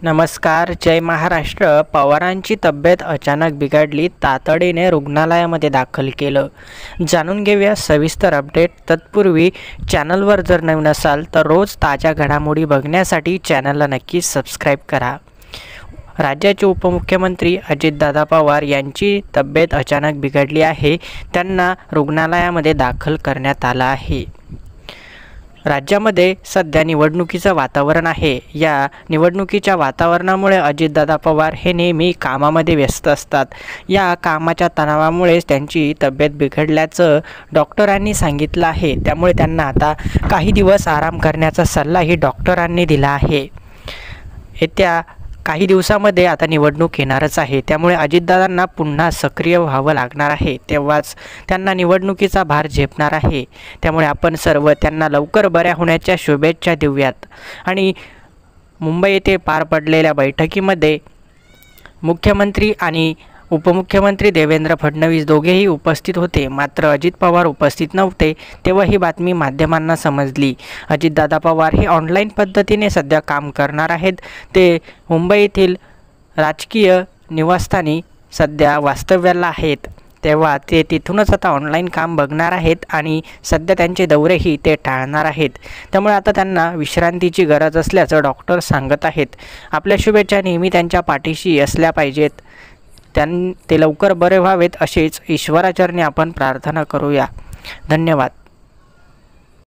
नमस्कार. जय महाराष्ट्र. पवारांची तब्येत अचानक बिघडली, तातडीने रुग्णालयामध्ये दाखल केलं. जाणून घेऊया सविस्तर अपडेट. तत्पूर्वी चॅनलवर जर नवीन असाल तर रोज ताज्या घडामोडी बघण्यासाठी चॅनलला नक्की सबस्क्राईब करा. राज्याचे उपमुख्यमंत्री अजितदादा पवार यांची तब्येत अचानक बिघडली आहे. त्यांना रुग्णालयामध्ये दाखल करण्यात आलं आहे. राज्यामध्ये सध्या निवडणुकीचं वातावरण आहे. या निवडणुकीच्या वातावरणामुळे अजितदादा पवार हे नेहमी कामामध्ये व्यस्त असतात. या कामाच्या तणावामुळेच त्यांची तब्येत बिघडल्याचं डॉक्टरांनी सांगितलं आहे. त्यामुळे त्यांना आता काही दिवस आराम करण्याचा सल्लाही डॉक्टरांनी दिला आहे. येत्या काही दिवसामध्ये आता निवडणूक येणारच आहे. त्यामुळे अजितदादांना पुन्हा सक्रिय व्हावं लागणार आहे. तेव्हाच त्यांना निवडणुकीचा भार झेपणार आहे. त्यामुळे आपण सर्व त्यांना लवकर बऱ्या होण्याच्या शुभेच्छा देऊयात. आणि मुंबई येथे पार पडलेल्या बैठकीमध्ये मुख्यमंत्री आणि उपमुख्यमंत्री देवेंद्र फडणवीस दोघेही उपस्थित होते. मात्र अजित पवार उपस्थित नव्हते. तेव्हा ही बातमी माध्यमांना समजली. अजितदादा पवार हे ऑनलाईन पद्धतीने सध्या काम करणार आहेत. ते मुंबई येथील राजकीय निवासस्थानी सध्या वास्तव्याला आहेत. तेव्हा ते तिथूनच आता ऑनलाईन काम बघणार आहेत आणि सध्या त्यांचे दौरेही ते टाळणार आहेत. त्यामुळे आता त्यांना विश्रांतीची गरज असल्याचं डॉक्टर सांगत आहेत. आपल्या शुभेच्छा नेहमी त्यांच्या पाठीशी असल्या पाहिजेत. ते लवकर बरे व्हावेत अशीच ईश्वराचरणी आपण प्रार्थना करूया. धन्यवाद.